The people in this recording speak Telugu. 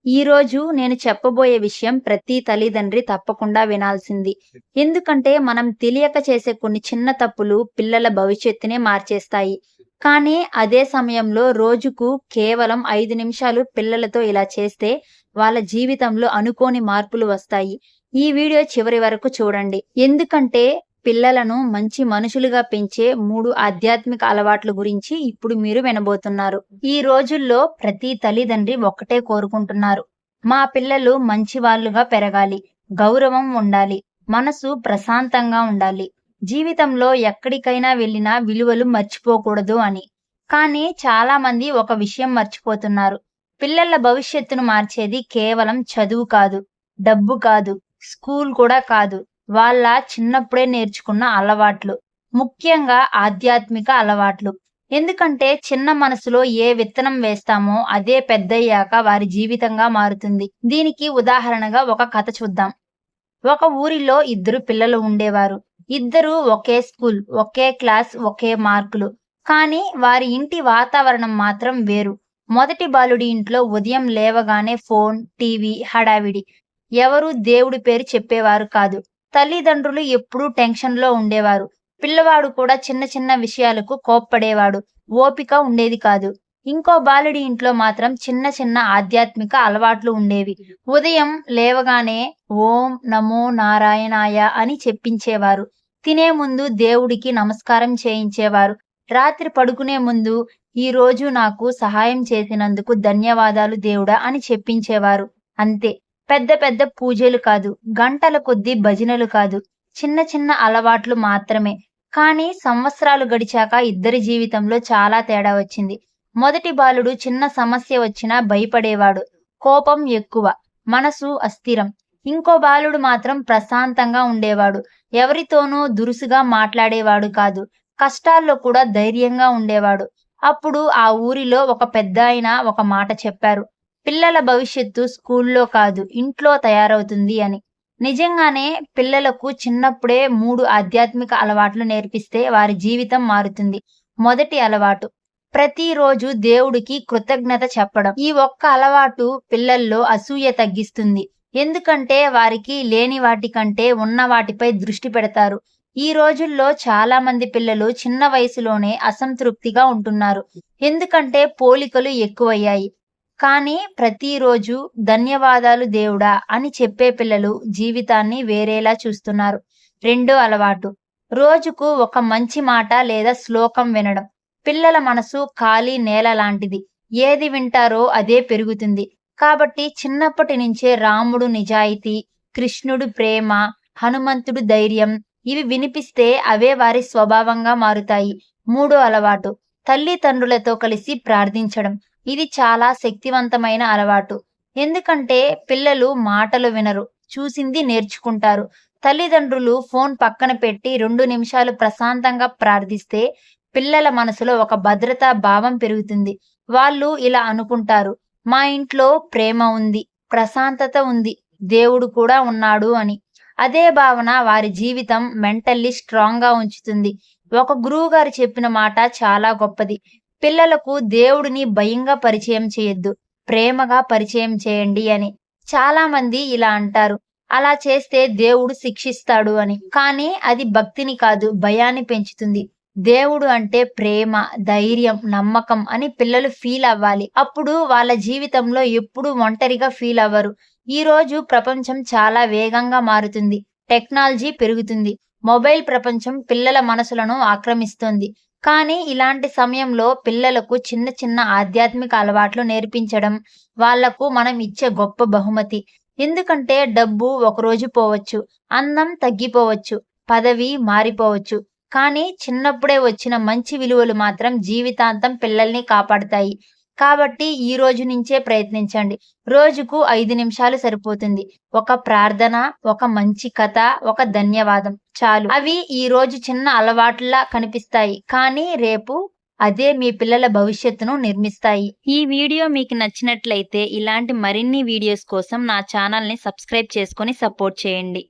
ఈరోజు నేను చెప్పబోయే విషయం ప్రతి తల్లిదండ్రి తప్పకుండా వినాల్సింది. ఎందుకంటే మనం తెలియక చేసే కొన్ని చిన్న తప్పులు పిల్లల భవిష్యత్తునే మార్చేస్తాయి. కానీ అదే సమయంలో రోజుకు కేవలం 5 నిమిషాలు పిల్లలతో ఇలా చేస్తే వాళ్ళ జీవితంలో అనుకోని మార్పులు వస్తాయి. ఈ వీడియో చివరి వరకు చూడండి. ఎందుకంటే పిల్లలను మంచి మనుషులుగా పెంచే 3 ఆధ్యాత్మిక అలవాట్ల గురించి ఇప్పుడు మీరు వినబోతున్నారు. ఈ రోజుల్లో ప్రతి తల్లిదండ్రి ఒక్కటే కోరుకుంటున్నారు. మా పిల్లలు మంచివాళ్ళుగా పెరగాలి, గౌరవం ఉండాలి, మనసు ప్రశాంతంగా ఉండాలి, జీవితంలో ఎక్కడికైనా వెళ్ళినా విలువలు మర్చిపోకూడదు అని. కానీ చాలా మంది ఒక విషయం మర్చిపోతున్నారు. పిల్లల భవిష్యత్తును మార్చేది కేవలం చదువు కాదు, డబ్బు కాదు, స్కూల్ కూడా కాదు. వాళ్ళ చిన్నప్పుడే నేర్చుకున్న అలవాట్లు, ముఖ్యంగా ఆధ్యాత్మిక అలవాట్లు. ఎందుకంటే చిన్న మనసులో ఏ విత్తనం వేస్తామో అదే పెద్దయ్యాక వారి జీవితంగా మారుతుంది. దీనికి ఉదాహరణగా ఒక కథ చూద్దాం. ఒక ఊరిలో 2 పిల్లలు ఉండేవారు. ఇద్దరూ ఒకే స్కూల్, ఒకే క్లాస్, ఒకే మార్కులు. కానీ వారి ఇంటి వాతావరణం మాత్రం వేరు. మొదటి బాలుడి ఇంట్లో ఉదయం లేవగానే ఫోన్, టీవీ, హడావిడి. ఎవరూ దేవుడి పేరు చెప్పేవారు కాదు. తల్లిదండ్రులు ఎప్పుడూ టెన్షన్‌లో ఉండేవారు. పిల్లవాడు కూడా చిన్న చిన్న విషయాలకు కోప్పడేవాడు. ఓపిక ఉండేది కాదు. ఇంకో బాలుడి ఇంట్లో మాత్రం చిన్న చిన్న ఆధ్యాత్మిక అలవాట్లు ఉండేవి. ఉదయం లేవగానే ఓం నమో నారాయణాయ అని చెప్పించేవారు. తినే ముందు దేవుడికి నమస్కారం చేయించేవారు. రాత్రి పడుకునే ముందు ఈరోజు నాకు సహాయం చేసినందుకు ధన్యవాదాలు దేవుడా అని చెప్పించేవారు. అంతే. పెద్ద పెద్ద పూజలు కాదు, గంటల కొద్దీ భజనలు కాదు, చిన్న చిన్న అలవాట్లు మాత్రమే. కానీ సంవత్సరాలు గడిచాక ఇద్దరి జీవితంలో చాలా తేడా వచ్చింది. మొదటి బాలుడు చిన్న సమస్య వచ్చినా భయపడేవాడు. కోపం ఎక్కువ, మనసు అస్థిరం. ఇంకో బాలుడు మాత్రం ప్రశాంతంగా ఉండేవాడు. ఎవరితోనూ దురుసుగా మాట్లాడేవాడు కాదు. కష్టాల్లో కూడా ధైర్యంగా ఉండేవాడు. అప్పుడు ఆ ఊరిలో ఒక పెద్దాయన ఒక మాట చెప్పారు. పిల్లల భవిష్యత్తు స్కూల్లో కాదు, ఇంట్లో తయారవుతుంది అని. నిజంగానే పిల్లలకు చిన్నప్పుడే 3 ఆధ్యాత్మిక అలవాట్లు నేర్పిస్తే వారి జీవితం మారుతుంది. మొదటి అలవాటు, ప్రతిరోజు దేవుడికి కృతజ్ఞత చెప్పడం. ఈ ఒక్క అలవాటు పిల్లల్లో అసూయ తగ్గిస్తుంది. ఎందుకంటే వారికి లేని వాటి కంటే ఉన్న వాటిపై దృష్టి పెడతారు. ఈ రోజుల్లో చాలా మంది పిల్లలు చిన్న వయసులోనే అసంతృప్తిగా ఉంటున్నారు. ఎందుకంటే పోలికలు ఎక్కువయ్యాయి. కానీ ప్రతిరోజు ధన్యవాదాలు దేవుడా అని చెప్పే పిల్లలు జీవితాన్ని వేరేలా చూస్తున్నారు. రెండో అలవాటు, రోజుకు ఒక మంచి మాట లేదా శ్లోకం వినడం. పిల్లల మనసు ఖాళీ నేల లాంటిది. ఏది వింటారో అదే పెరుగుతుంది. కాబట్టి చిన్నప్పటి నుంచే రాముడు నిజాయితీ, కృష్ణుడు ప్రేమ, హనుమంతుడు ధైర్యం ఇవి వినిపిస్తే అవే వారి స్వభావంగా మారుతాయి. మూడో అలవాటు, తల్లిదండ్రులతో కలిసి ప్రార్థించడం. ఇది చాలా శక్తివంతమైన అలవాటు. ఎందుకంటే పిల్లలు మాటలు వినరు, చూసింది నేర్చుకుంటారు. తల్లిదండ్రులు ఫోన్ పక్కన పెట్టి 2 నిమిషాలు ప్రశాంతంగా ప్రార్థిస్తే పిల్లల మనసులో ఒక భద్రతా భావం పెరుగుతుంది. వాళ్ళు ఇలా అనుకుంటారు, మా ఇంట్లో ప్రేమ ఉంది, ప్రశాంతత ఉంది, దేవుడు కూడా ఉన్నాడు అని. అదే భావన వారి జీవితం మెంటల్లీ స్ట్రాంగ్‌గా ఉంచుతుంది. ఒక గురువుగారు చెప్పిన మాట చాలా గొప్పది. పిల్లలకు దేవుడిని భయంగా పరిచయం చేయొద్దు, ప్రేమగా పరిచయం చేయండి అని. చాలా మంది ఇలా అంటారు, అలా చేస్తే దేవుడు శిక్షిస్తాడు అని. కానీ అది భక్తిని కాదు, భయాన్ని పెంచుతుంది. దేవుడు అంటే ప్రేమ, ధైర్యం, నమ్మకం అని పిల్లలు ఫీల్ అవ్వాలి. అప్పుడు వాళ్ళ జీవితంలో ఎప్పుడూ ఒంటరిగా ఫీల్ అవ్వరు. ఈ రోజు ప్రపంచం చాలా వేగంగా మారుతుంది. టెక్నాలజీ పెరుగుతుంది. మొబైల్ ప్రపంచం పిల్లల మనసులను ఆక్రమిస్తుంది. కానీ ఇలాంటి సమయంలో పిల్లలకు చిన్న చిన్న ఆధ్యాత్మిక అలవాట్లు నేర్పించడం వాళ్లకు మనం ఇచ్చే గొప్ప బహుమతి. ఎందుకంటే డబ్బు ఒకరోజు పోవచ్చు, అందం తగ్గిపోవచ్చు, పదవి మారిపోవచ్చు. కానీ చిన్నప్పుడే వచ్చిన మంచి విలువలు మాత్రం జీవితాంతం పిల్లల్ని కాపాడుతాయి. కాబట్టి ఈ రోజు నుంచే ప్రయత్నించండి. రోజుకు 5 నిమిషాలు సరిపోతుంది. ఒక ప్రార్థన, ఒక మంచి కథ, ఒక ధన్యవాదం చాలు. అవి ఈ రోజు చిన్న అలవాట్లా కనిపిస్తాయి, కానీ రేపు అదే మీ పిల్లల భవిష్యత్తును నిర్మిస్తాయి. ఈ వీడియో మీకు నచ్చినట్లయితే ఇలాంటి మరిన్ని వీడియోస్ కోసం నా ఛానల్ని సబ్స్క్రైబ్ చేసుకొని సపోర్ట్ చేయండి.